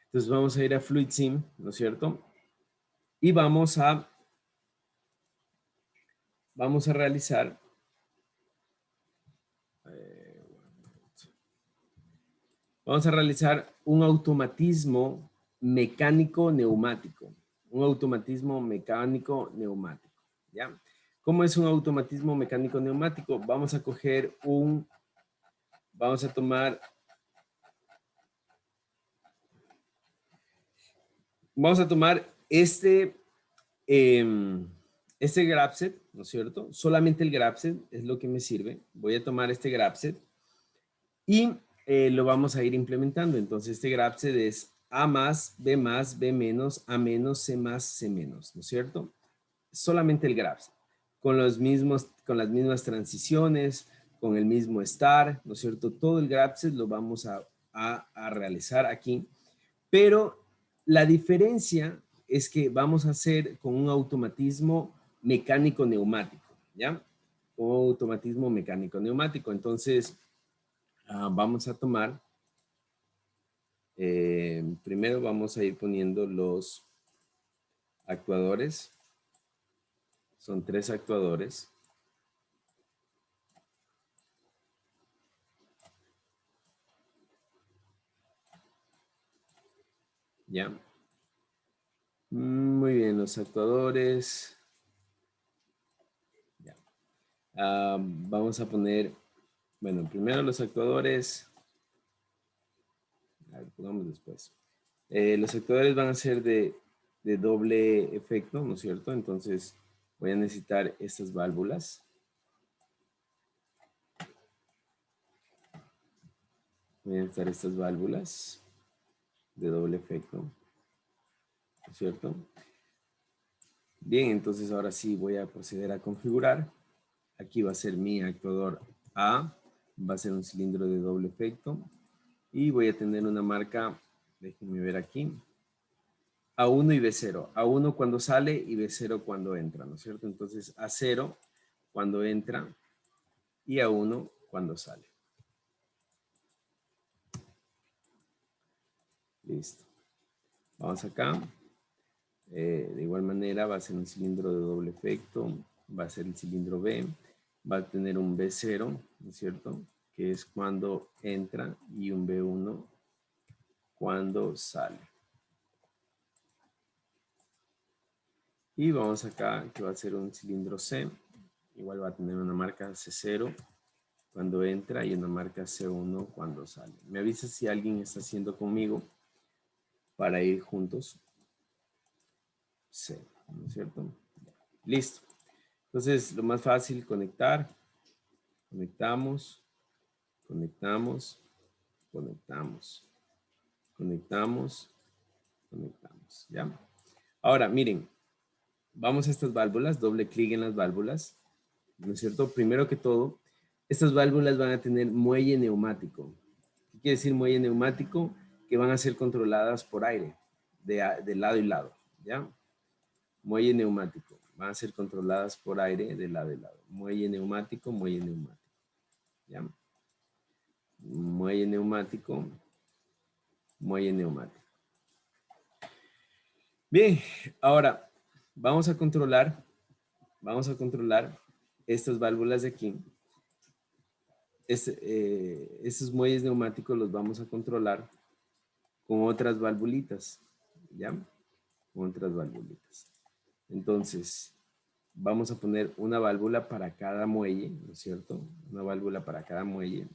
Entonces vamos a ir a FluidSim, ¿no es cierto? Y vamos a realizar un automatismo mecánico neumático. Un automatismo mecánico neumático. ¿Ya? ¿Cómo es un automatismo mecánico neumático? Vamos a coger vamos a tomar, este grabset, ¿no es cierto? Solamente el grabset es lo que me sirve. Voy a tomar este grabset y lo vamos a ir implementando. Entonces, este grabset es A más, B más, B menos, A menos, C más, C menos, ¿no es cierto? Solamente el grabset, con las mismas transiciones, con el mismo star, ¿no es cierto? Todo el grabset lo vamos a realizar aquí, pero la diferencia es que vamos a hacer con un automatismo mecánico neumático, ¿ya? Un automatismo mecánico neumático. Entonces, vamos a tomar, primero vamos a ir poniendo los actuadores. Son 3 actuadores. ¿Ya? Muy bien, los actuadores. Ya. Vamos a poner, bueno, primero los actuadores. A ver, pongamos después. Los actuadores van a ser de doble efecto, ¿no es cierto? Entonces voy a necesitar estas válvulas. Voy a necesitar estas válvulas de doble efecto, ¿no es cierto? Bien, entonces ahora sí voy a proceder a configurar. Aquí va a ser mi actuador A, va a ser un cilindro de doble efecto y voy a tener una marca, déjenme ver aquí, A1 y B0. A1 cuando sale y B0 cuando entra, ¿no es cierto? Entonces A0 cuando entra y A1 cuando sale. Listo. Vamos acá. De igual manera va a ser un cilindro de doble efecto, va a ser el cilindro B, va a tener un B0, ¿no es cierto? Que es cuando entra y un B1 cuando sale. Y vamos acá que va a ser un cilindro C, igual va a tener una marca C0 cuando entra y una marca C1 cuando sale. Me avisa si alguien está haciendo conmigo para ir juntos. C, ¿no es cierto? Listo. Entonces, lo más fácil, conectar. Conectamos, conectamos, conectamos, conectamos, conectamos, ¿ya? Ahora, miren, vamos a estas válvulas, doble clic en las válvulas, ¿no es cierto? Primero que todo, estas válvulas van a tener muelle neumático. ¿Qué quiere decir muelle neumático? Que van a ser controladas por aire, de lado y lado, ¿ya? Muelle neumático, van a ser controladas por aire de lado y lado. Muelle neumático, ¿ya? Muelle neumático, muelle neumático. Bien, ahora vamos a controlar estas válvulas de aquí. Estos muelles neumáticos los vamos a controlar con otras valvulitas, ¿ya? Con otras valvulitas. Entonces, vamos a poner una válvula para cada muelle, ¿no es cierto? Una válvula para cada muelle.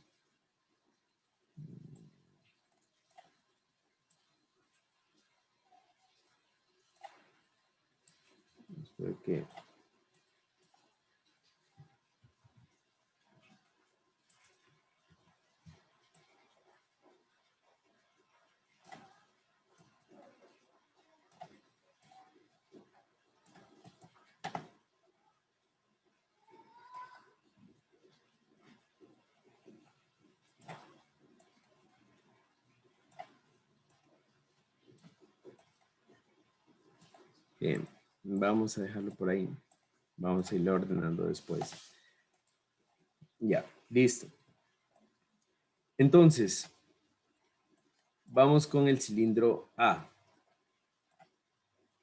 Espero que... Bien, vamos a dejarlo por ahí. Vamos a irlo ordenando después. Ya, listo. Entonces, vamos con el cilindro A,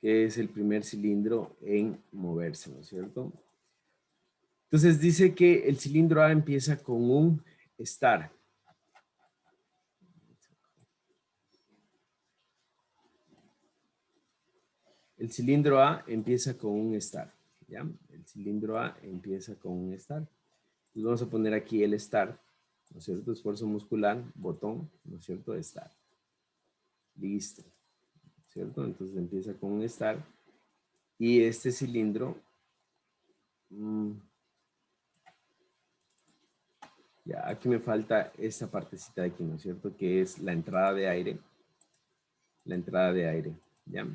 que es el primer cilindro en moverse, ¿no es cierto? Entonces dice que el cilindro A empieza con un start. El cilindro A empieza con un start, ¿ya? El cilindro A empieza con un start. Entonces vamos a poner aquí el start, ¿no es cierto? Esfuerzo muscular, botón, ¿no es cierto? Start. Listo, ¿cierto? Entonces empieza con un start. Y este cilindro, ya, aquí me falta esta partecita de aquí, ¿no es cierto? Que es la entrada de aire. La entrada de aire, ¿ya?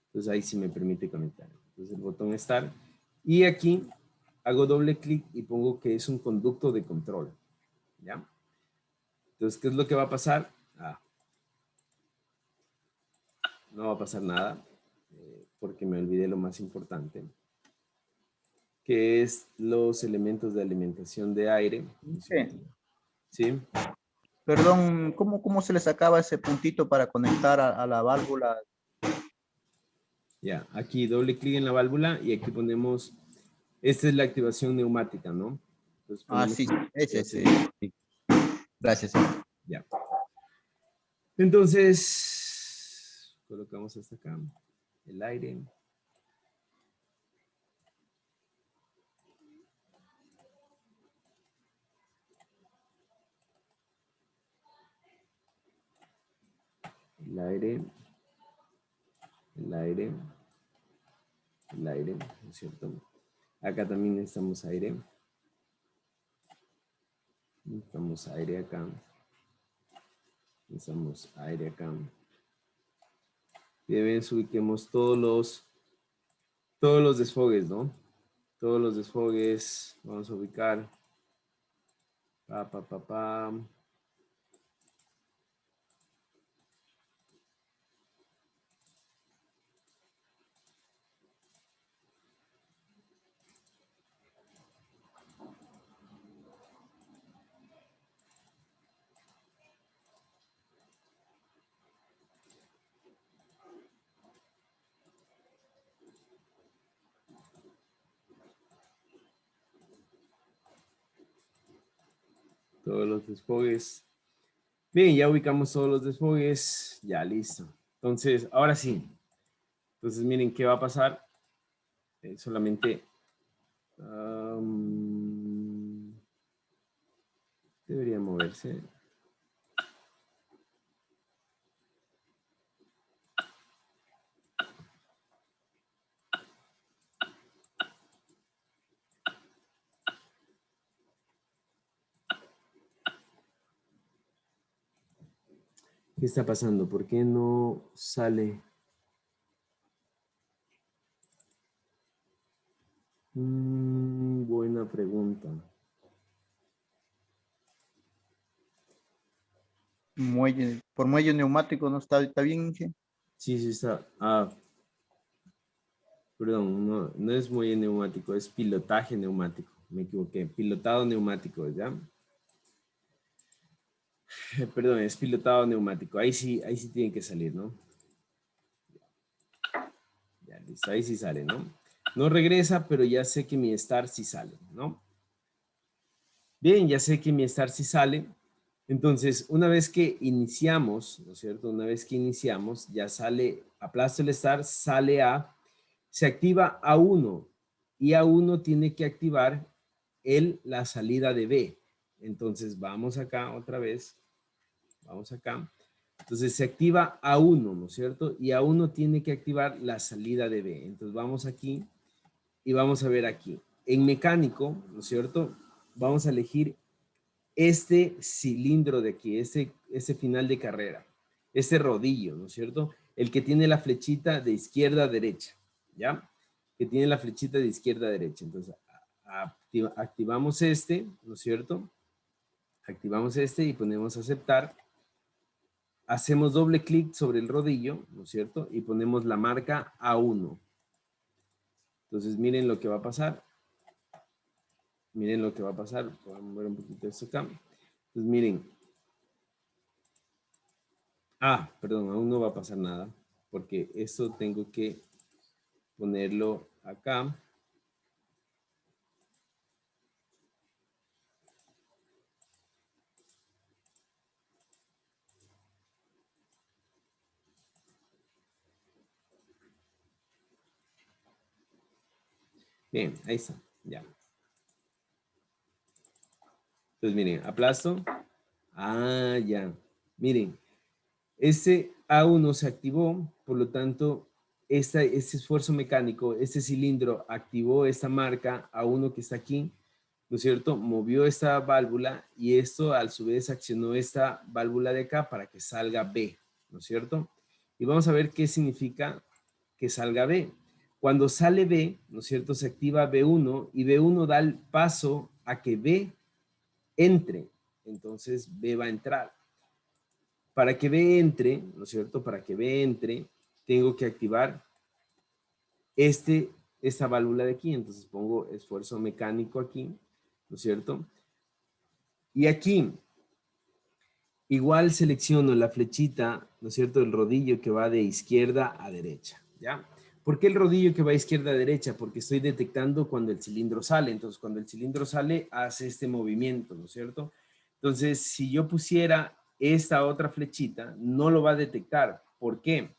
Entonces ahí sí me permite conectar. Entonces el botón Start. Y aquí hago doble clic y pongo que es un conducto de control, ¿ya? Entonces, ¿qué es lo que va a pasar? No va a pasar nada, porque me olvidé lo más importante, que es los elementos de alimentación de aire, ¿no es cierto? ¿Sí? Perdón, ¿cómo se le sacaba ese puntito para conectar a la válvula? Ya, aquí doble clic en la válvula y aquí ponemos, esta es la activación neumática, ¿no? Entonces Ah, ponemos sí, ese, activación. sí. Gracias. Sí. Ya. Entonces, colocamos hasta acá el aire. El aire, el aire, el aire, ¿no es cierto? Acá también necesitamos aire. Necesitamos aire acá. Necesitamos aire acá. Y deben ubiquemos todos los desfogues, ¿no? Todos los desfogues. Vamos a ubicar. Pa. Todos los desfogues. Bien, ya ubicamos todos los desfogues. Ya, listo. Entonces, ahora sí. Entonces, miren, ¿qué va a pasar? Solamente debería moverse. ¿Qué está pasando? ¿Por qué no sale? Buena pregunta. Por muelle neumático no está bien, Inge. Sí, sí está. Perdón, no es muelle neumático, es pilotaje neumático. Me equivoqué. Pilotado neumático, ¿ya? Perdón, es pilotado neumático. Ahí sí tiene que salir, ¿no? Ya, listo. Ahí sí sale, ¿no? No regresa, pero ya sé que mi start sí sale, ¿no? Bien, ya sé que mi start sí sale. Entonces, una vez que iniciamos, ¿no es cierto? Una vez que iniciamos, ya sale, aplasto el start, se activa A1 y A1 tiene que activar la salida de B. Entonces, vamos acá otra vez, vamos acá. Entonces, se activa A1, ¿no es cierto? Y A1 tiene que activar la salida de B. Entonces, vamos aquí y vamos a ver aquí. En mecánico, ¿no es cierto? Vamos a elegir este cilindro de aquí, este final de carrera, este rodillo, ¿no es cierto? El que tiene la flechita de izquierda a derecha, ¿ya? Que tiene la flechita de izquierda a derecha. Entonces, activamos este, ¿no es cierto? Activamos este y ponemos aceptar. Hacemos doble clic sobre el rodillo, ¿no es cierto? Y ponemos la marca A1. Entonces, miren lo que va a pasar. Miren lo que va a pasar. Voy a mover un poquito esto acá. Entonces, miren, Perdón, aún no va a pasar nada, porque esto tengo que ponerlo acá. Bien, ahí está, ya. Entonces, miren, aplasto. Ya. Miren, este A1 se activó, por lo tanto, este esfuerzo mecánico, este cilindro activó esta marca A1 que está aquí, ¿no es cierto? Movió esta válvula y esto a su vez accionó esta válvula de acá para que salga B, ¿no es cierto? Y vamos a ver qué significa que salga B. Cuando sale B, ¿no es cierto? Se activa B1 y B1 da el paso a que B entre. Entonces B va a entrar. Para que B entre, ¿no es cierto? Para que B entre, tengo que activar esta válvula de aquí. Entonces pongo esfuerzo mecánico aquí, ¿no es cierto? Y aquí, igual selecciono la flechita, ¿no es cierto? El rodillo que va de izquierda a derecha, ¿ya? ¿Por qué el rodillo que va de izquierda a derecha? Porque estoy detectando cuando el cilindro sale. Entonces, cuando el cilindro sale, hace este movimiento, ¿no es cierto? Entonces, si yo pusiera esta otra flechita, no lo va a detectar. ¿Por qué?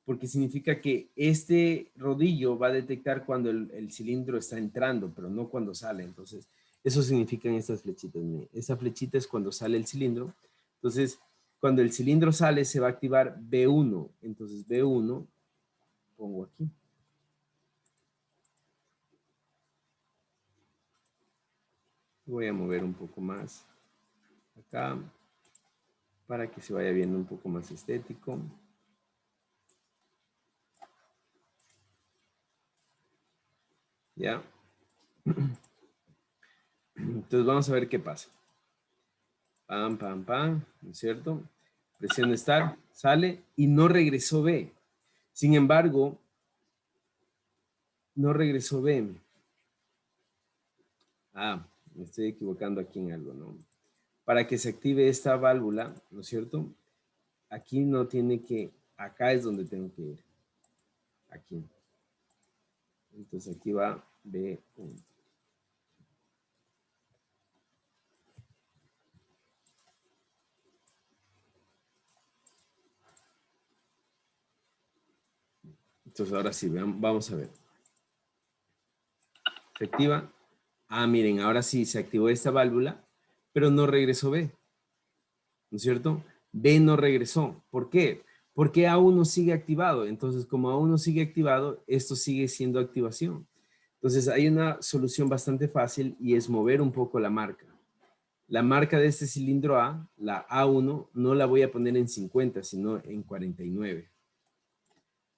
Porque significa que este rodillo va a detectar cuando el cilindro está entrando, pero no cuando sale. Entonces, eso significan estas flechitas. Esta flechita es cuando sale el cilindro. Entonces, cuando el cilindro sale, se va a activar B1. Entonces, B1, pongo aquí. Voy a mover un poco más acá para que se vaya viendo un poco más estético. ¿Ya? Entonces, vamos a ver qué pasa. Pam, pam, pam, ¿no es cierto? Presiono Start, sale y no regresó B. Sin embargo, no regresó B. Me estoy equivocando aquí en algo, ¿no? Para que se active esta válvula, ¿no es cierto? Aquí no tiene que, acá es donde tengo que ir. Aquí. Entonces aquí va B1. Entonces ahora sí, vean, vamos a ver. Se activa. Miren, ahora sí se activó esta válvula, pero no regresó B. ¿No es cierto? B no regresó. ¿Por qué? Porque A1 sigue activado. Entonces, como A1 sigue activado, esto sigue siendo activación. Entonces, hay una solución bastante fácil y es mover un poco la marca. La marca de este cilindro A, la A1, no la voy a poner en 50, sino en 49.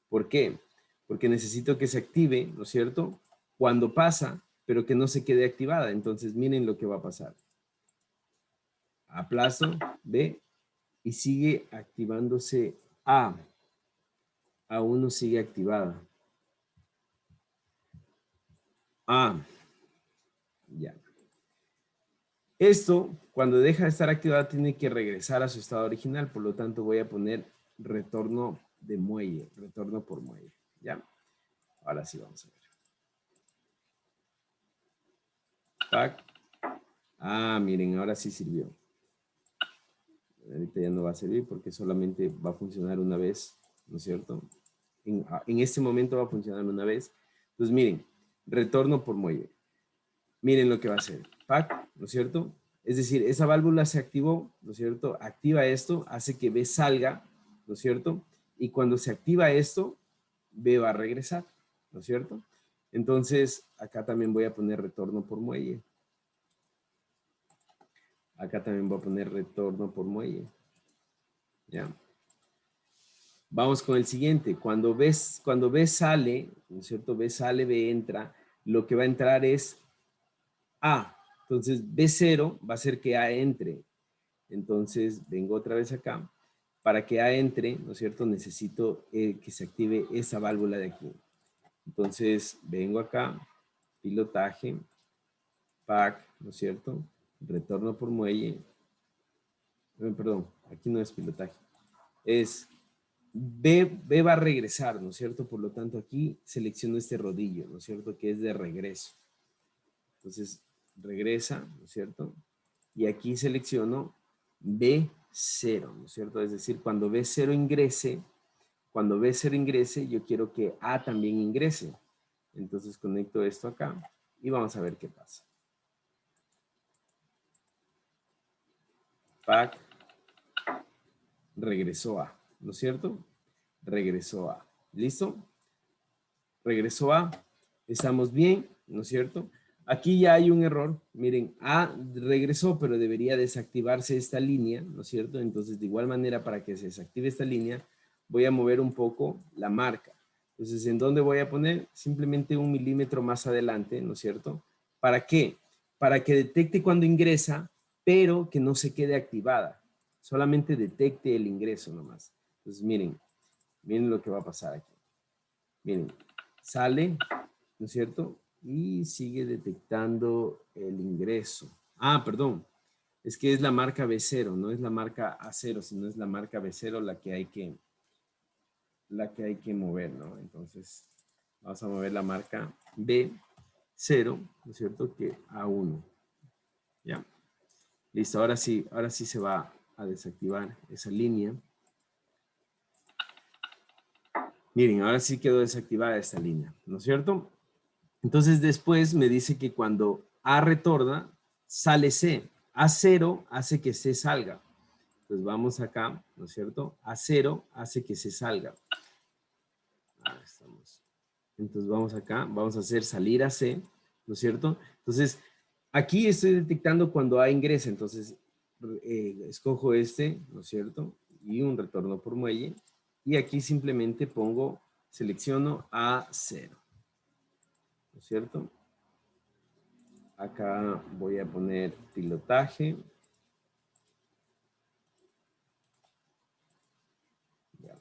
¿Por qué? Porque necesito que se active, ¿no es cierto? Cuando pasa, pero que no se quede activada. Entonces, miren lo que va a pasar. Aplazo, B, y sigue activándose A. A1 sigue activada. Ya. Esto, cuando deja de estar activada, tiene que regresar a su estado original. Por lo tanto, voy a poner retorno de muelle, retorno por muelle. ¿Ya? Ahora sí vamos a ver. Pack. Miren, ahora sí sirvió. Ahorita ya no va a servir porque solamente va a funcionar una vez, ¿no es cierto? En este momento va a funcionar una vez. Entonces, miren, retorno por muelle. Miren lo que va a hacer. Pack, ¿no es cierto? Es decir, esa válvula se activó, ¿no es cierto? Activa esto, hace que B salga, ¿no es cierto? Y cuando se activa esto, B va a regresar, ¿no es cierto? Entonces, acá también voy a poner retorno por muelle. Acá también voy a poner retorno por muelle. ¿Ya? Vamos con el siguiente. Cuando B sale, ¿no es cierto? B sale, B entra, lo que va a entrar es A. Entonces, B0 va a hacer que A entre. Entonces, vengo otra vez acá. Para que A entre, ¿no es cierto? Necesito que se active esa válvula de aquí. Entonces, vengo acá, pilotaje, pack, ¿no es cierto? Retorno por muelle. Perdón, aquí no es pilotaje. es B va a regresar, ¿no es cierto? Por lo tanto, aquí selecciono este rodillo, ¿no es cierto? Que es de regreso. Entonces, regresa, ¿no es cierto? Y aquí selecciono B0, ¿no es cierto? Es decir, cuando B0 ingrese, yo quiero que A también ingrese. Entonces, conecto esto acá y vamos a ver qué pasa. Pack, regresó A, ¿no es cierto? Regresó A. ¿Listo? Regresó A. Estamos bien, ¿no es cierto? Aquí ya hay un error. Miren, A regresó, pero debería desactivarse esta línea, ¿no es cierto? Entonces, de igual manera, para que se desactive esta línea, voy a mover un poco la marca. Entonces, ¿en dónde voy a poner? Simplemente 1 milímetro más adelante, ¿no es cierto? ¿Para qué? Para que detecte cuando ingresa, pero que no se quede activada. Solamente detecte el ingreso nomás. Entonces, miren lo que va a pasar aquí. Miren, sale, ¿no es cierto? Y sigue detectando el ingreso. Ah, perdón. Es que es la marca B0, no es la marca A0, sino es la marca B0 la que hay que mover, ¿no? Entonces, vamos a mover la marca B0, ¿no es cierto? Que A1. ¿Ya? Listo, ahora sí se va a desactivar esa línea. Miren, ahora sí quedó desactivada esta línea, ¿no es cierto? Entonces después me dice que cuando A retorna, sale C. A0 hace que C salga. Entonces vamos acá, ¿no es cierto? A0 hace que C salga. Ahí estamos. Entonces vamos acá, vamos a hacer salir a C, ¿no es cierto? Entonces aquí estoy detectando cuando A ingresa, entonces escojo este, ¿no es cierto? Y un retorno por muelle. Y aquí simplemente selecciono A0, ¿no es cierto? Acá voy a poner pilotaje. Ya.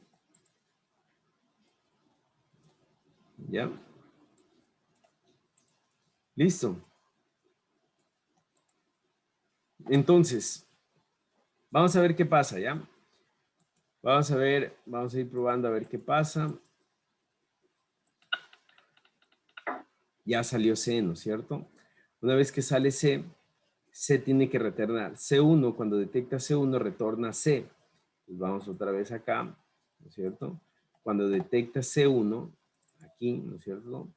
¿Ya? Listo. Entonces, vamos a ver qué pasa, ¿ya? Vamos a ir probando a ver qué pasa. Ya salió C, ¿no es cierto? Una vez que sale C, C tiene que retornar. C1, cuando detecta C1, retorna C. Pues vamos otra vez acá, ¿no es cierto? Cuando detecta C1, aquí, ¿no es cierto?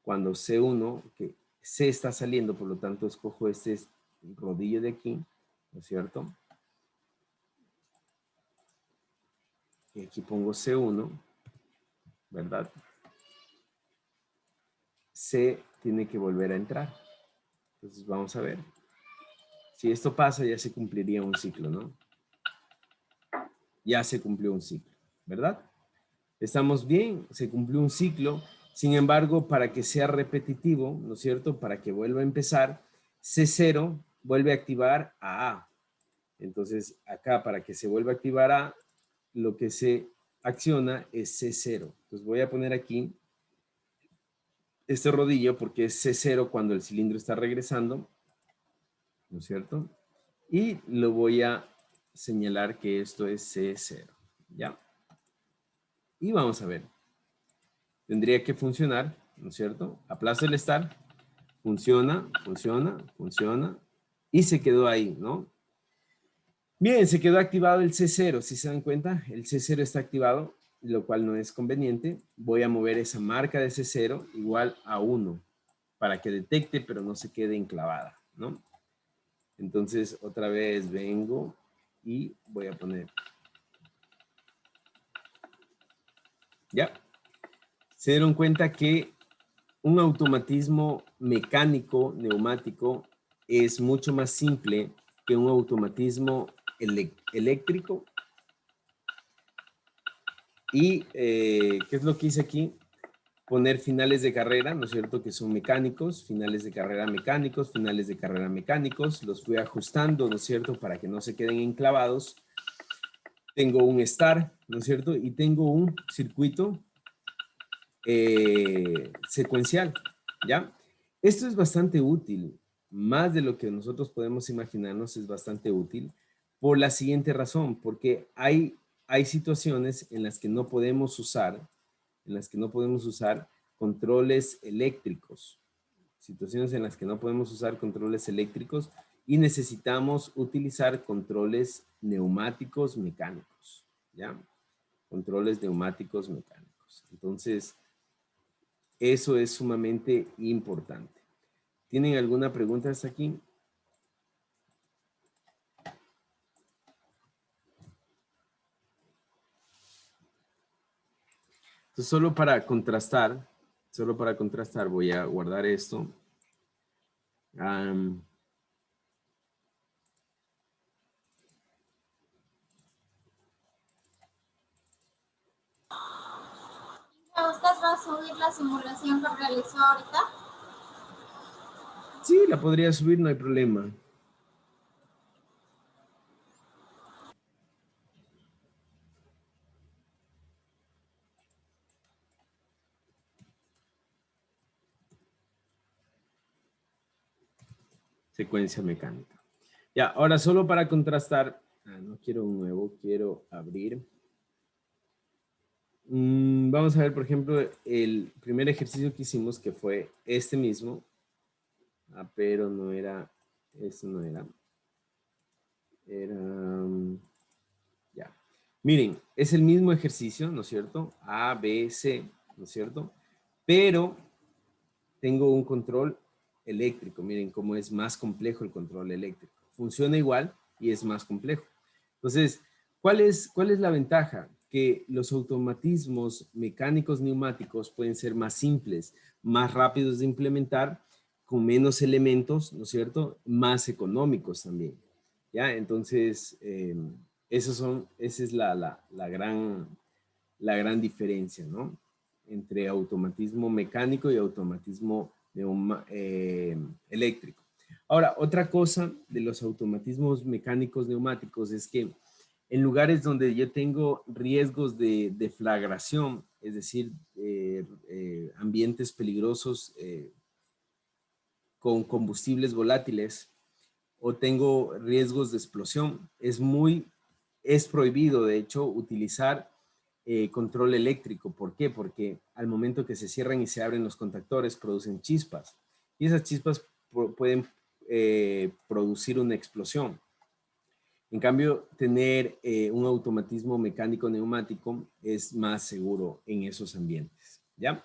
Cuando C1, que C está saliendo, por lo tanto escojo este rodillo de aquí, ¿no es cierto? Y aquí pongo C1, ¿verdad? C tiene que volver a entrar. Entonces vamos a ver. Si esto pasa, ya se cumpliría un ciclo, ¿no? Ya se cumplió un ciclo, ¿verdad? Estamos bien, se cumplió un ciclo. Sin embargo, para que sea repetitivo, ¿no es cierto? Para que vuelva a empezar, C0 vuelve a activar a A. Entonces, acá para que se vuelva a activar A, lo que se acciona es C0. Entonces voy a poner aquí este rodillo porque es C0 cuando el cilindro está regresando, ¿no es cierto? Y lo voy a señalar que esto es C0, ¿ya? Y vamos a ver. Tendría que funcionar, ¿no es cierto? Aplazo el start, funciona, funciona, funciona, y se quedó ahí, ¿no? Bien, se quedó activado el C0, si se dan cuenta, el C0 está activado, lo cual no es conveniente. Voy a mover esa marca de C0 igual a 1, para que detecte, pero no se quede enclavada, ¿no? Entonces, otra vez vengo y voy a poner. ¿Ya? Se dieron cuenta que un automatismo mecánico, neumático, es mucho más simple que un automatismo eléctrico. Y, ¿qué es lo que hice aquí? Poner finales de carrera, ¿no es cierto? Que son mecánicos, finales de carrera mecánicos, finales de carrera mecánicos. Los fui ajustando, ¿no es cierto? Para que no se queden enclavados. Tengo un start, ¿no es cierto? Y tengo un circuito secuencial, ¿ya? Esto es bastante útil, más de lo que nosotros podemos imaginarnos es bastante útil por la siguiente razón, porque hay hay situaciones en las que no podemos usar, controles eléctricos. Situaciones en las que no podemos usar controles eléctricos y necesitamos utilizar controles neumáticos mecánicos, ¿ya? Controles neumáticos mecánicos. Entonces, eso es sumamente importante. ¿Tienen alguna pregunta hasta aquí? Entonces, solo para contrastar, voy a guardar esto. ¿Usted va a subir la simulación que realizó ahorita? Sí, la podría subir, no hay problema. Secuencia mecánica. Ya, ahora solo para contrastar, no quiero un nuevo, quiero abrir. Vamos a ver, por ejemplo, el primer ejercicio que hicimos, que fue este mismo. Pero no era, esto no era. Era, ya. Miren, es el mismo ejercicio, ¿no es cierto? A, B, C, ¿no es cierto? Pero tengo un control eléctrico. Miren cómo es más complejo el control eléctrico. Funciona igual y es más complejo. Entonces, ¿cuál es la ventaja? Que los automatismos mecánicos neumáticos pueden ser más simples, más rápidos de implementar, con menos elementos, ¿no es cierto? Más económicos también. ¿Ya? Entonces, esa es la gran diferencia, ¿no? Entre automatismo mecánico y automatismo eléctrico. Ahora, otra cosa de los automatismos mecánicos neumáticos es que en lugares donde yo tengo riesgos de deflagración, es decir, ambientes peligrosos con combustibles volátiles, o tengo riesgos de explosión, es prohibido, de hecho, utilizar control eléctrico. ¿Por qué? Porque al momento que se cierran y se abren los contactores, producen chispas. Y esas chispas pueden producir una explosión. En cambio, tener un automatismo mecánico neumático es más seguro en esos ambientes, ¿ya?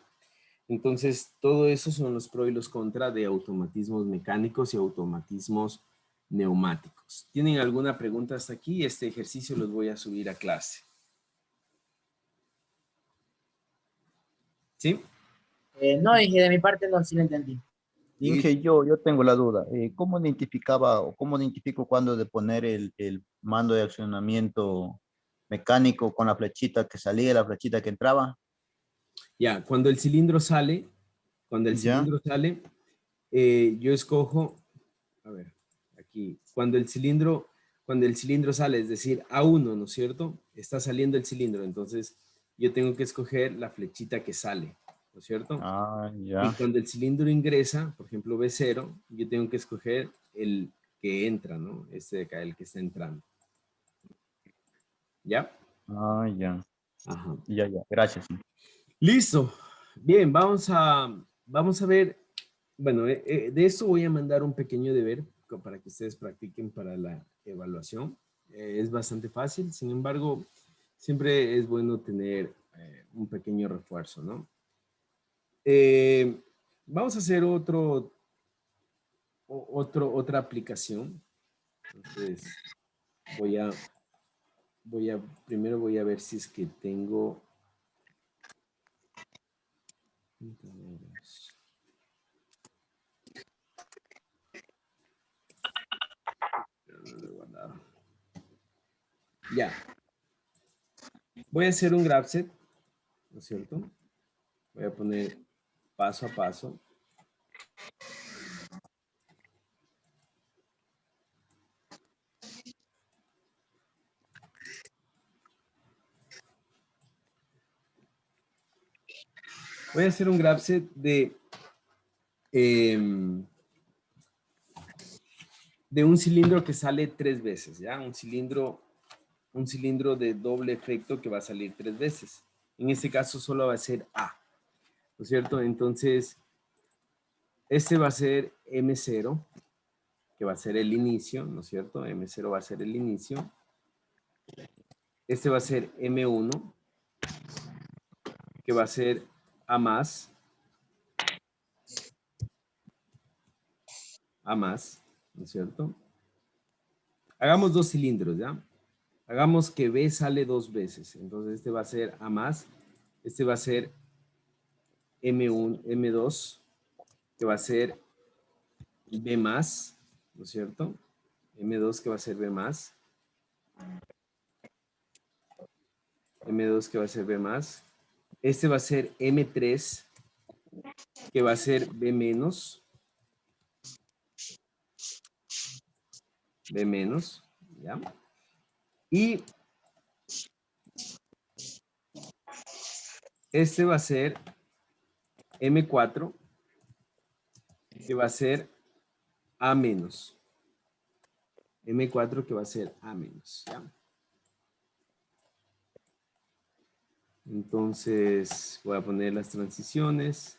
Entonces, todo eso son los pros y los contras de automatismos mecánicos y automatismos neumáticos. ¿Tienen alguna pregunta hasta aquí? Este ejercicio los voy a subir a clase. ¿Sí? No, Inge, de mi parte no, sí lo entendí. Inge, yo tengo la duda. ¿Cómo identificaba o cómo identifico cuándo de poner el mando de accionamiento mecánico con la flechita que salía, la flechita que entraba? Ya, cuando el cilindro sale, ¿Ya? yo escojo, a ver, aquí, cuando el cilindro sale, es decir, A1, ¿no es cierto? Está saliendo el cilindro, entonces yo tengo que escoger la flechita que sale, ¿no es cierto? Ah, Y ya. cuando el cilindro ingresa, por ejemplo B0, yo tengo que escoger el que entra, ¿no? Este de acá, el que está entrando. ¿Ya? Ah, ya. Ajá. Ya. Gracias. Listo. Bien, vamos a ver. Bueno, de esto voy a mandar un pequeño deber para que ustedes practiquen para la evaluación. Es bastante fácil, sin embargo, siempre es bueno tener un pequeño refuerzo, ¿no? Vamos a hacer otra aplicación. Entonces, primero voy a ver si es que tengo. No lo he guardado. Ya. Voy a hacer un graph set, ¿no es cierto? Voy a poner paso a paso. Voy a hacer un graph set de un cilindro que sale 3 veces, ¿ya? Un cilindro un cilindro de doble efecto que va a salir 3 veces. En este caso solo va a ser A, ¿no es cierto? Entonces, este va a ser M0, que va a ser el inicio, ¿no es cierto? M0 va a ser el inicio. Este va a ser M1, que va a ser A más, ¿no es cierto? Hagamos dos cilindros, ¿ya? Hagamos que B sale 2 veces. Entonces, este va a ser A más, este va a ser M1, M2, que va a ser B más, ¿no es cierto? M2 que va a ser B más. M2 que va a ser B más. Este va a ser M3 que va a ser B menos. B menos, ¿ya? Y este va a ser M4 que va a ser A menos. M4 que va a ser A menos, ¿ya? Entonces voy a poner las transiciones.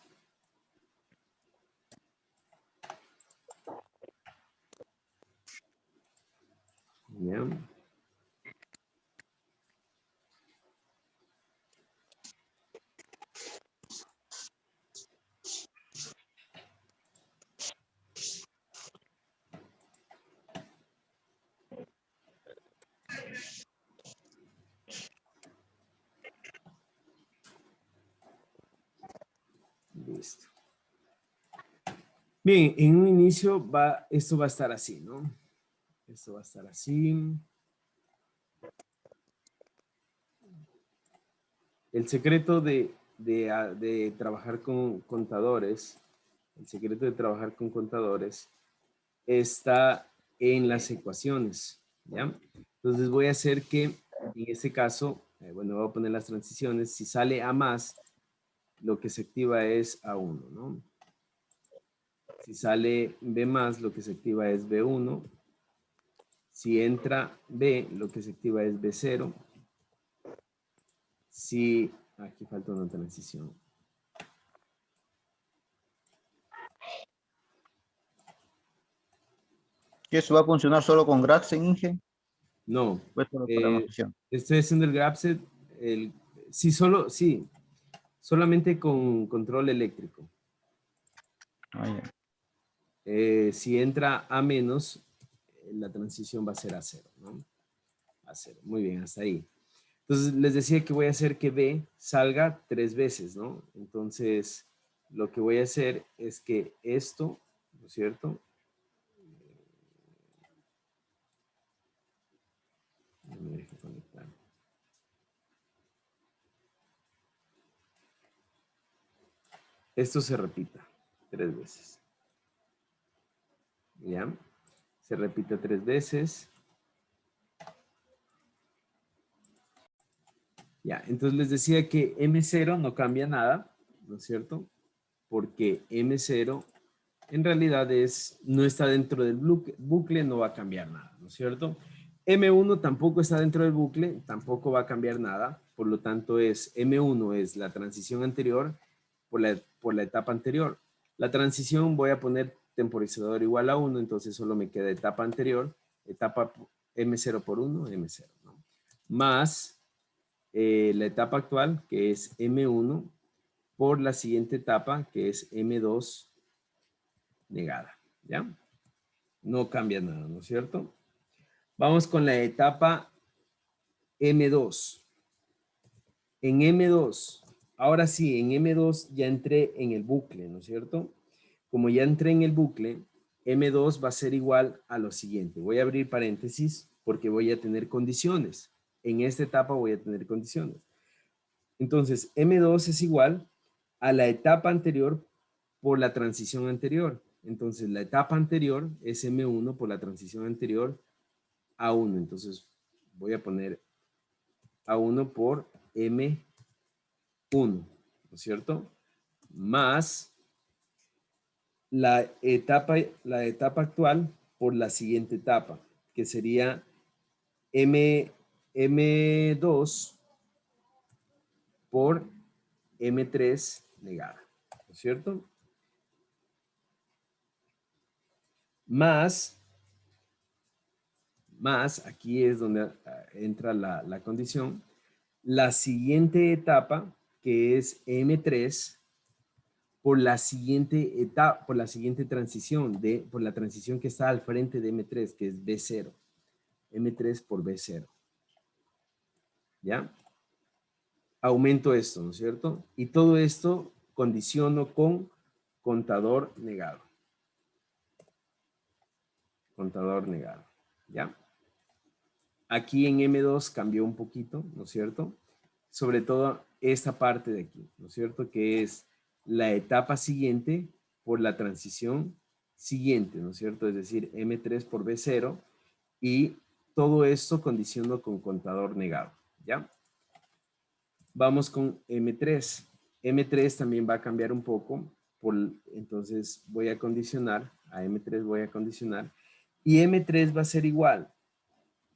¿Ya? Listo. Bien, en un inicio esto va a estar así, ¿no? Esto va a estar así. El secreto de trabajar con contadores, el secreto de trabajar con contadores está en las ecuaciones, ¿ya? Entonces voy a hacer que, en este caso, bueno, voy a poner las transiciones. Si sale A más, lo que se activa es A1, ¿no? Si sale B más, lo que se activa es B1. Si entra B, lo que se activa es B0. Si, aquí falta una transición. ¿Y eso va a funcionar solo con Grapsen, Inge? No, Pues solo programación. estoy haciendo el grapset, sí, solamente con control eléctrico. Ah, ya. Si entra A menos, la transición va a ser a 0, ¿no? A 0, muy bien, hasta ahí. Entonces, les decía que voy a hacer que B salga 3 veces, ¿no? Entonces, lo que voy a hacer es que esto, ¿no es cierto? No me deje conectar. Esto se repita 3 veces. ¿Ya? Se repite 3 veces. Ya, entonces les decía que M0 no cambia nada, ¿no es cierto? Porque M0 en realidad no está dentro del bucle, no va a cambiar nada, ¿no es cierto? M1 tampoco está dentro del bucle, tampoco va a cambiar nada, por lo tanto M1 es la transición anterior por la etapa anterior. La transición voy a poner temporizador igual a 1, entonces solo me queda etapa anterior, etapa M0 por 1, M0, ¿no? Más la etapa actual, que es M1, por la siguiente etapa, que es M2 negada, ¿ya? No cambia nada, ¿no es cierto? Vamos con la etapa M2. En M2, ahora sí, en M2 ya entré en el bucle, ¿no es cierto? Como ya entré en el bucle, M2 va a ser igual a lo siguiente. Voy a abrir paréntesis porque voy a tener condiciones. En esta etapa voy a tener condiciones. Entonces, M2 es igual a la etapa anterior por la transición anterior. Entonces, la etapa anterior es M1 por la transición anterior a 1. Entonces, voy a poner A1 por M1, ¿no es cierto? Más la etapa actual por la siguiente etapa, que sería M2 M2 por M3 negada, ¿no es cierto? Más, aquí es donde entra la condición, la siguiente etapa, que es M3, por la siguiente etapa, por la siguiente transición, por la transición que está al frente de M3, que es B0. M3 por B0. ¿Ya? Aumento esto, ¿no es cierto? Y todo esto condiciono con contador negado. Contador negado. ¿Ya? Aquí en M2 cambió un poquito, ¿no es cierto? Sobre todo esta parte de aquí, ¿no es cierto? Que es la etapa siguiente por la transición siguiente, ¿no es cierto? Es decir, M3 por B0 y todo esto condiciono con contador negado, ¿ya? Vamos con M3. M3 también va a cambiar un poco, entonces voy a condicionar, a M3 voy a condicionar, y M3 va a ser igual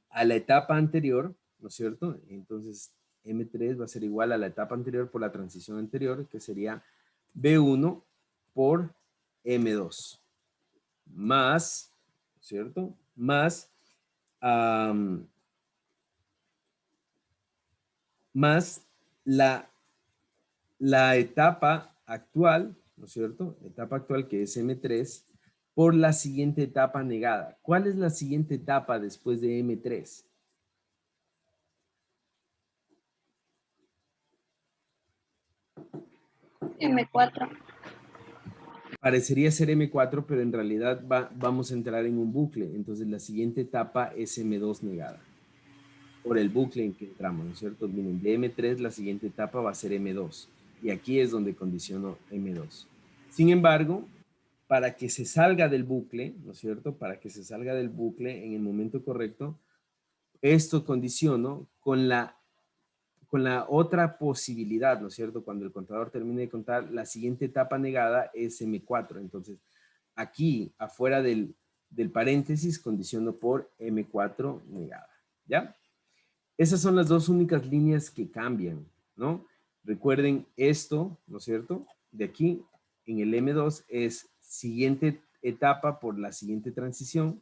a la etapa anterior, ¿no es cierto? Entonces M3 va a ser igual a la etapa anterior por la transición anterior, que sería B1 por M2, más, ¿no es cierto? Más, más la etapa actual, ¿no es cierto? Etapa actual que es M3 por la siguiente etapa negada. ¿Cuál es la siguiente etapa después de M3? M4. Parecería ser M4, pero en realidad vamos a entrar en un bucle. Entonces la siguiente etapa es M2 negada. Por el bucle en que entramos, ¿no es cierto? Miren, de M3 la siguiente etapa va a ser M2. Y aquí es donde condiciono M2. Sin embargo, para que se salga del bucle, ¿no es cierto? Para que se salga del bucle en el momento correcto, esto condiciono con la otra posibilidad, ¿no es cierto? Cuando el contador termine de contar, la siguiente etapa negada es M4. Entonces, aquí, afuera del paréntesis, condiciono por M4 negada, ¿ya? Esas son las dos únicas líneas que cambian, ¿no? Recuerden esto, ¿no es cierto? De aquí, en el M2, es siguiente etapa por la siguiente transición.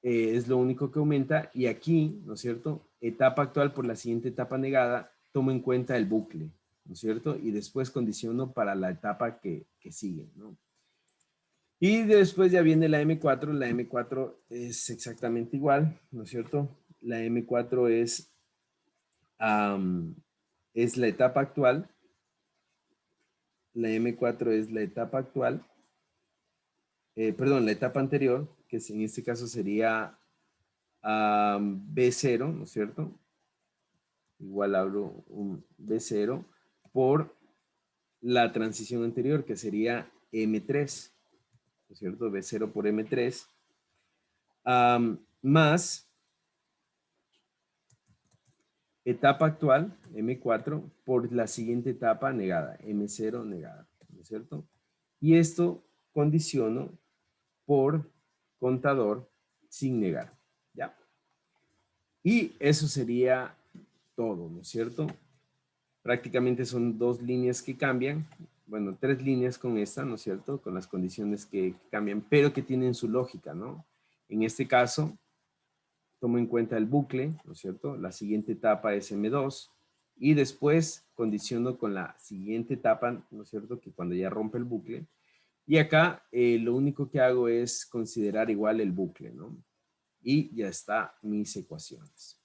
Es lo único que aumenta. Y aquí, ¿no es cierto? Etapa actual por la siguiente etapa negada, tomo en cuenta el bucle, ¿no es cierto? Y después condiciono para la etapa que sigue, ¿no? Y después ya viene la M4. La M4 es exactamente igual, ¿no es cierto? La M4 es la etapa actual. La M4 es la etapa actual. Perdón, la etapa anterior, que en este caso sería B0, ¿no es cierto? Igual abro un B0 por la transición anterior, que sería M3, ¿no es cierto? B0 por M3, más etapa actual, M4, por la siguiente etapa negada, M0 negada, ¿no es cierto? Y esto condiciono por contador sin negar, ¿ya? Y eso sería todo, ¿no es cierto? Prácticamente son dos líneas que cambian, bueno, tres líneas con esta, ¿no es cierto? Con las condiciones que cambian, pero que tienen su lógica, ¿no? En este caso, tomo en cuenta el bucle, ¿no es cierto? La siguiente etapa es M2 y después condiciono con la siguiente etapa, ¿no es cierto? Que cuando ya rompe el bucle. Y acá lo único que hago es considerar igual el bucle, ¿no? Y ya está mis ecuaciones.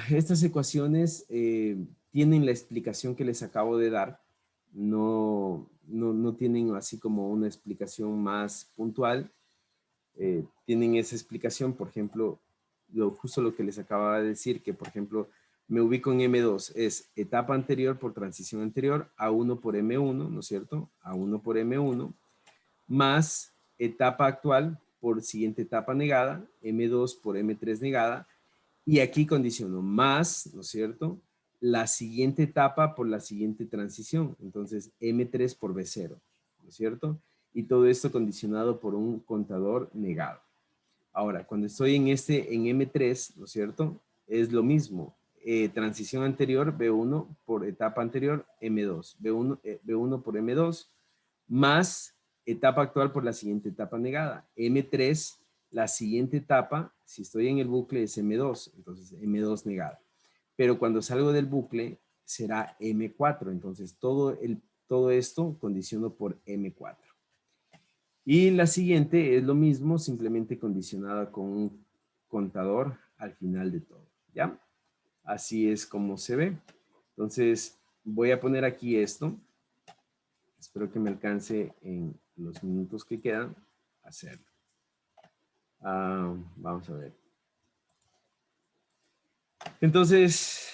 Estas ecuaciones tienen la explicación que les acabo de dar. No tienen así como una explicación más puntual. Tienen esa explicación, por ejemplo, justo lo que les acababa de decir, que por ejemplo, me ubico en M2, es etapa anterior por transición anterior, A1 por M1, ¿no es cierto? A1 por M1, más etapa actual por siguiente etapa negada, M2 por M3 negada, y aquí condiciono más, ¿no es cierto? La siguiente etapa por la siguiente transición, entonces M3 por B0, ¿no es cierto? Y todo esto condicionado por un contador negado. Ahora, cuando estoy en M3, ¿no es cierto? Es lo mismo. Transición anterior, B1 por etapa anterior, M2. B1 por M2 más etapa actual por la siguiente etapa negada. M3, la siguiente etapa, si estoy en el bucle, es M2. Entonces, M2 negada. Pero cuando salgo del bucle, será M4. Entonces, todo esto condiciono por M4. Y la siguiente es lo mismo, simplemente condicionada con un contador al final de todo, ¿ya? Así es como se ve. Entonces, voy a poner aquí esto. Espero que me alcance en los minutos que quedan a hacerlo. Vamos a ver. Entonces,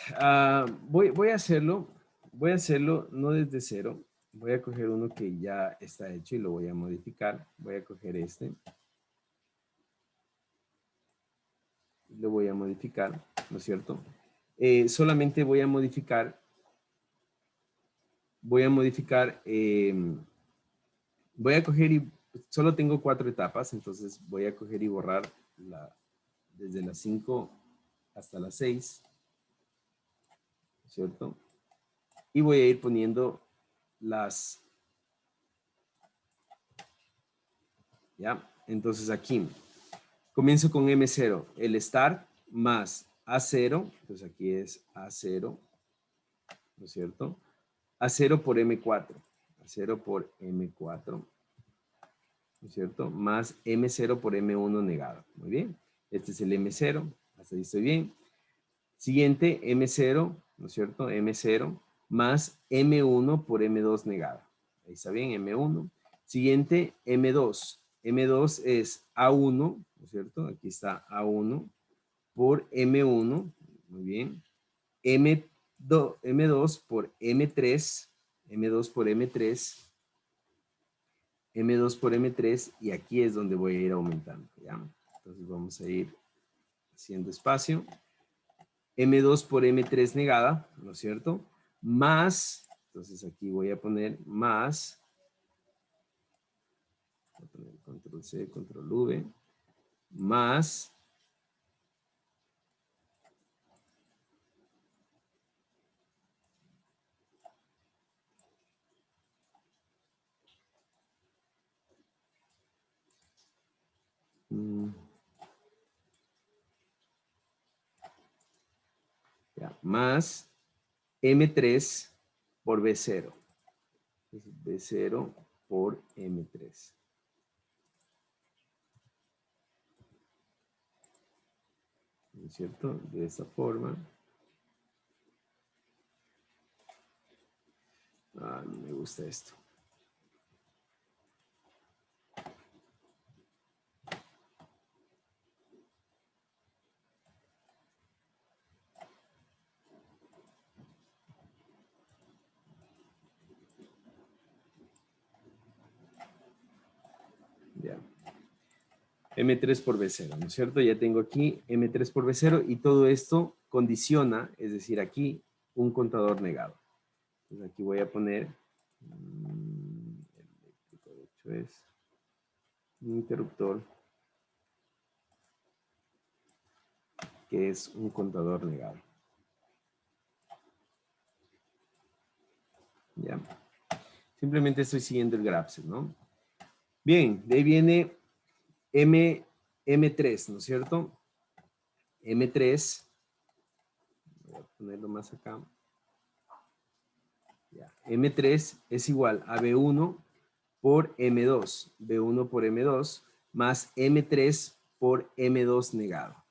voy a hacerlo no desde cero. Voy a coger uno que ya está hecho y lo voy a modificar. Voy a coger este. Lo voy a modificar, ¿no es cierto? Solamente voy a modificar, voy a coger y solo tengo 4 etapas, entonces voy a coger y borrar desde las 5 hasta las 6, ¿no es cierto? Y voy a ir poniendo ¿ya? Entonces aquí, comienzo con M0, el start más A0, entonces aquí es A0, ¿no es cierto? A0 por M4, A0 por M4, ¿no es cierto? Más M0 por M1 negado. Muy bien. Este es el M0, hasta ahí estoy bien. Siguiente, M0, ¿no es cierto? M0 más M1 por M2 negado. Ahí está bien, M1. Siguiente, M2. M2 es A1, ¿no es cierto? Aquí está A1 por M1, muy bien. M2 por M3, M2 por M3, M2 por M3, y aquí es donde voy a ir aumentando, ¿ya? Entonces vamos a ir haciendo espacio. M2 por M3 negada, ¿no es cierto? Más, entonces aquí voy a poner más, voy a poner control C, control V, más más M3 por B0. B0 por M3. ¿No es cierto? De esta forma. No me gusta esto. Ya. M3 por B0, ¿no es cierto? Ya tengo aquí M3 por B0 y todo esto condiciona, es decir, aquí un contador negado. Entonces aquí voy a poner, de hecho es un interruptor que es un contador negado. Ya. Simplemente estoy siguiendo el graph, ¿no? Bien, de ahí viene M3, ¿no es cierto? M3, voy a ponerlo más acá. Ya. M3 es igual a B1 por M2, B1 por M2, más M3 por M2 negado.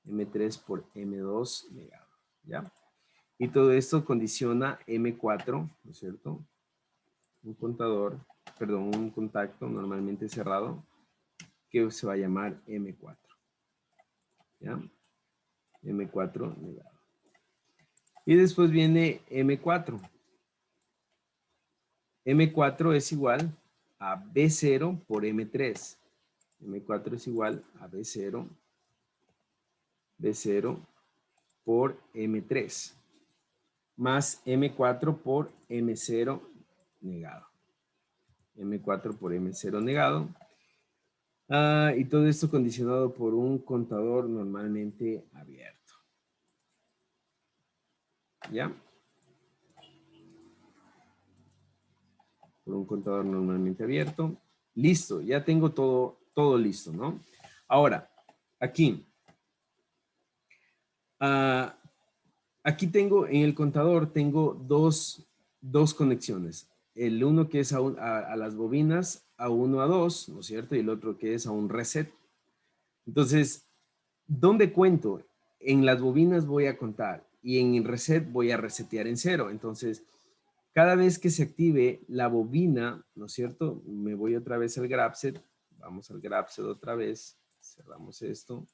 M3 por M2 negado, ¿ya? Y todo esto condiciona M4, ¿no es cierto? Un contador, perdón, un contacto normalmente cerrado que se va a llamar M4, ¿ya? M4 negado. Y después viene M4. M4 es igual a B0 por M3. M4 es igual a B0 por M3 más M4 por M0 negado. M4 por M0 negado. Y todo esto condicionado por un contador normalmente abierto. ¿Ya? Por un contador normalmente abierto. Listo, ya tengo todo listo, ¿no? Ahora, aquí. Aquí tengo, en el contador, tengo dos conexiones. El uno que es a las bobinas A1, A2, ¿no es cierto? Y el otro que es a un reset. Entonces, ¿dónde cuento? En las bobinas voy a contar y en el reset voy a resetear en 0. Entonces, cada vez que se active la bobina, ¿no es cierto? Me voy otra vez al grabset. Vamos al grabset otra vez. Cerramos esto.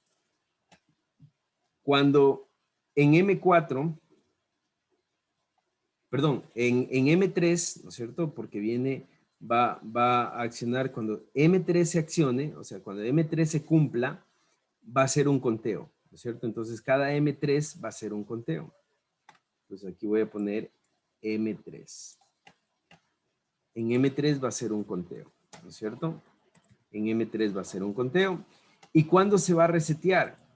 Cuando en M4, perdón, en M3, ¿no es cierto? Porque va a accionar cuando M3 se accione, o sea, cuando M3 se cumpla, va a ser un conteo, ¿no es cierto? Entonces, cada M3 va a ser un conteo. Entonces, aquí voy a poner M3. En M3 va a ser un conteo, ¿no es cierto? En M3 va a ser un conteo. ¿Y cuándo se va a resetear?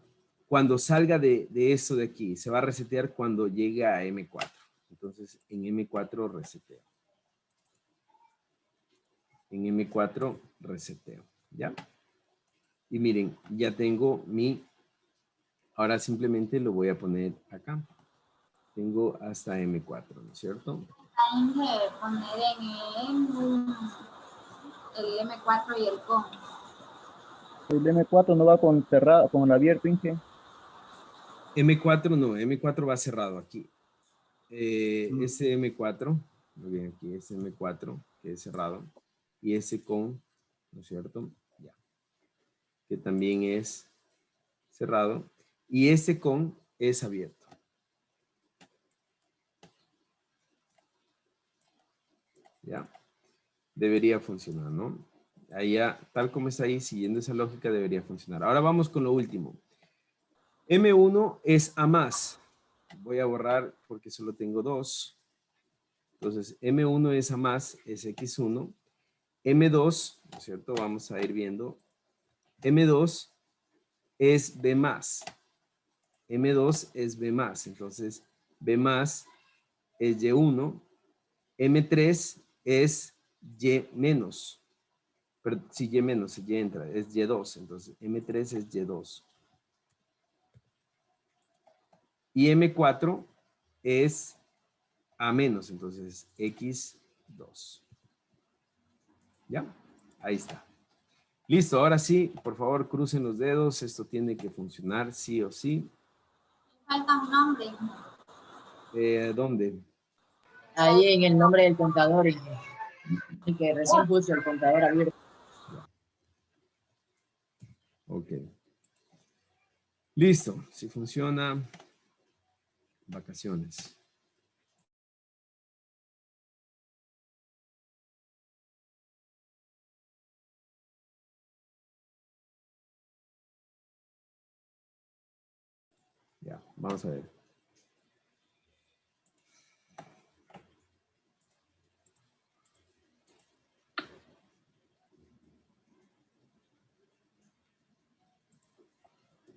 Cuando salga de eso de aquí. Se va a resetear cuando llegue a M4. Entonces, en M4 reseteo. En M4 reseteo, ¿ya? Y miren, ya tengo ahora simplemente lo voy a poner acá. Tengo hasta M4, ¿no es cierto? Hay que poner en el M4 y el COM. El M4 no va con cerrado, con el abierto, Inge. M4 no, M4 va cerrado aquí. Mm. Ese M4, muy bien aquí, ese M4 que es cerrado. Y ese con, ¿no es cierto? Ya. Que también es cerrado. Y ese con es abierto. ¿Ya? Debería funcionar, ¿no? Ahí ya, tal como está ahí, siguiendo esa lógica, debería funcionar. Ahora vamos con lo último. M1 es A más. Voy a borrar porque solo tengo 2. Entonces, M1 es A más, es X1. M2, ¿no es cierto? Vamos a ir viendo. M2 es B más. M2 es B más. Entonces, B más es Y1. M3 es Y menos. Pero si Y menos, si Y entra, es Y2. Entonces, M3 es Y2. Y M4 es A menos, entonces X2. ¿Ya? Ahí está. Listo, ahora sí, por favor, crucen los dedos. Esto tiene que funcionar sí o sí. Falta un nombre. ¿Dónde? Ahí en el nombre del contador, y que recién puso el contador abierto. Ya. Ok. Listo. Si funciona, vacaciones. Ya, vamos a ver.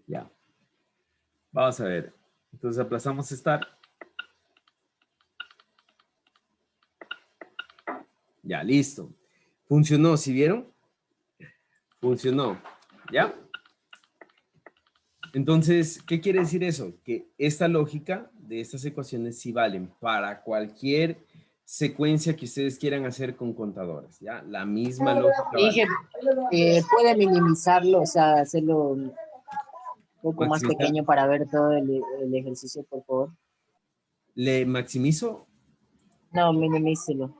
Ya. Vamos a ver. Entonces aplazamos Start. Ya, listo. Funcionó, ¿sí vieron? Funcionó. ¿Ya? Entonces, ¿qué quiere decir eso? Que esta lógica de estas ecuaciones sí valen para cualquier secuencia que ustedes quieran hacer con contadores, ¿ya? La misma lógica vale. Dije, puede minimizarlo, o sea, hacerlo un poco más Maximizar. pequeño para ver todo el ejercicio, por favor. ¿Le maximizo? No, minimícelo.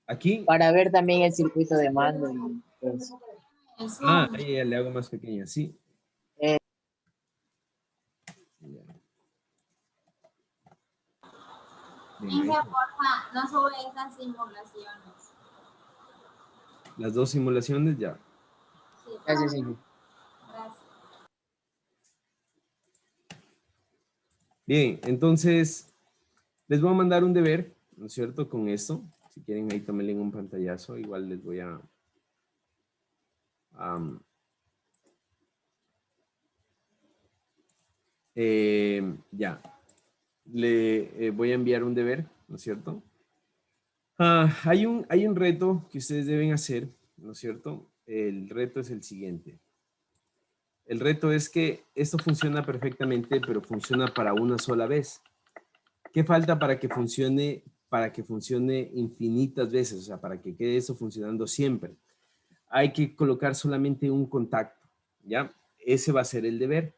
Aquí. Para ver también el circuito de mando. Y pues, Eso. Ahí ya le hago más pequeña, sí. Eh. Ya. Inge, Bien, ahí. porfa, no sube esas simulaciones. Las dos simulaciones ya. Sí, Gracias, porfa. Ingrid. Gracias. Bien, entonces les voy a mandar un deber, ¿no es cierto? Con esto. Si quieren ahí tómenle un pantallazo, igual les voy a Ya. Le voy a enviar un deber, ¿no es cierto? Hay un reto que ustedes deben hacer, ¿no es cierto? El reto es el siguiente. El reto es que esto funciona perfectamente, pero funciona para una sola vez. ¿Qué falta para que funcione infinitas veces? O sea, para que quede eso funcionando siempre. Hay que colocar solamente un contacto, ¿ya? Ese va a ser el deber.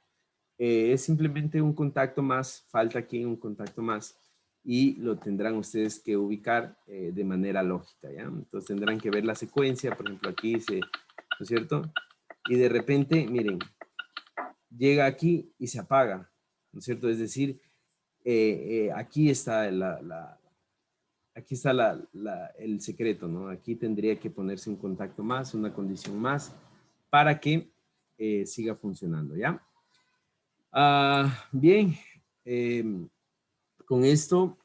Es simplemente un contacto más, falta aquí un contacto más y lo tendrán ustedes que ubicar de manera lógica, ¿ya? Entonces tendrán que ver la secuencia, por ejemplo, aquí dice, ¿no es cierto? Y de repente, miren, llega aquí y se apaga, ¿no es cierto? Es decir, aquí está aquí está el secreto, ¿no? Aquí tendría que ponerse un contacto más, una condición más, para que siga funcionando, ¿ya? Bien, con esto